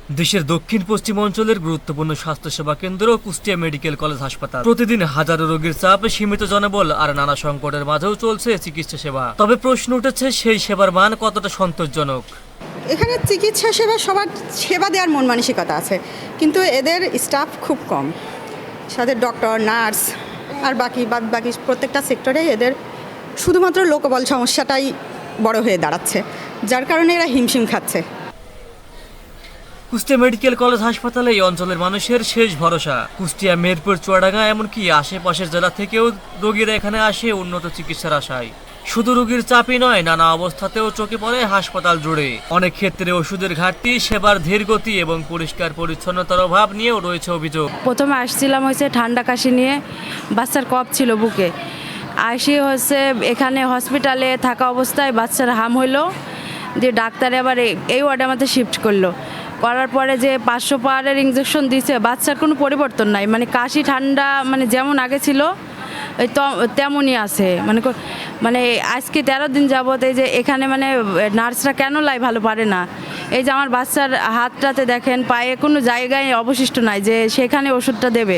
দেশের দক্ষিণ পশ্চিম অঞ্চলের গুরুত্বপূর্ণ স্বাস্থ্যসেবা কেন্দ্র কুষ্টিয়া মেডিকেল কলেজ হাসপাতাল। প্রতিদিন হাজারো রোগীর চাপ, সীমিত জনবল আর নানা সংকটের মাঝেও চলছে চিকিৎসা সেবা। তবে প্রশ্ন উঠেছে, সেই সেবার মান কতটা সন্তোষজনক? এখানে চিকিৎসা সেবা সবার সেবা দেওয়ার মন মানসিকতা আছে, কিন্তু এদের স্টাফ খুব কম। সাথে ডক্টর, নার্স আর বাকি প্রত্যেকটা সেক্টরে এদের শুধুমাত্র লোকবল সমস্যাটাই বড় হয়ে দাঁড়াচ্ছে, যার কারণে এরা হিমশিম খাচ্ছে। কুষ্টিয়া মেডিকেল কলেজ হাসপাতালে এই অঞ্চলের মানুষের শেষ ভরসা। কুষ্টিয়া, মেহেরপুর, চুয়াডাঙ্গা এমনকি আশেপাশের জেলা থেকেও রোগীরা এখানে আসে উন্নত চিকিৎসার আশায়। শুধু রোগীর চাপই নয়, নানা অবস্থাতেও চোখে পড়ে হাসপাতাল জুড়ে অনেক ক্ষেত্রে ওষুধের ঘাটতি, সেবার ধীর গতি এবং পরিষ্কার পরিচ্ছন্নতার অভাব নিয়েও রয়েছে অভিযোগ। প্রথমে আসছিলাম হচ্ছে ঠান্ডা কাশি নিয়ে, বাচ্চার কফ ছিল বুকে। আসি হচ্ছে এখানে হসপিটালে থাকা অবস্থায় বাচ্চার হাম হইলো, যে ডাক্তারে আবার এই ওয়ার্ডে আমাদের শিফট করলো। করার পরে যে 500 পাওয়ারের ইঞ্জেকশন দিয়েছে, বাচ্চার কোনো পরিবর্তন নাই, মানে কাশি ঠান্ডা মানে যেমন আগে ছিল ওই তেমনই আছে। মানে আজকে 13 দিন যাবত এই যে এখানে মানে নার্সরা কেন ভালো পারে না। এই যে আমার বাচ্চার হাতটাতে দেখেন, পায়ে কোনো জায়গায় অবশিষ্ট নাই যে সেখানে ওষুধটা দেবে।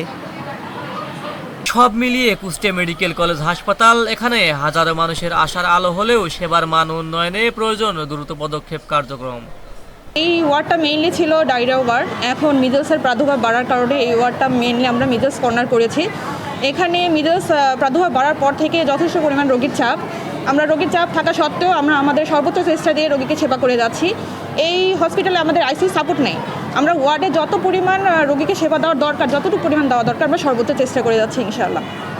সব মিলিয়ে কুষ্টিয়া মেডিকেল কলেজ হাসপাতাল এখানে হাজারো মানুষের আশার আলো হলেও সেবার মান উন্নয়নে প্রয়োজন দ্রুত পদক্ষেপ কার্যক্রম। এই ওয়ার্ডটা মেইনলি ছিল ডায়রিয়া ওয়ার্ড। এখন মিডলসের প্রাদুর্ভাব বাড়ার কারণে এই ওয়ার্ডটা মেইনলি আমরা মিডলস কর্নার করেছি। এখানে মিডলস প্রাদুর্ভাব বাড়ার পর থেকে যথেষ্ট পরিমাণ রোগীর চাপ। আমরা রোগীর চাপ থাকা সত্ত্বেও আমরা আমাদের সর্বোচ্চ চেষ্টা দিয়ে রোগীকে সেবা করে যাচ্ছি। এই হসপিটালে আমাদের আইসিইউ সাপোর্ট নেই। আমরা ওয়ার্ডে যত পরিমাণ রোগীকে সেবা দেওয়ার দরকার, যতটুকু পরিমাণ দেওয়া দরকার, আমরা সর্বোচ্চ চেষ্টা করে যাচ্ছি ইনশাআল্লাহ।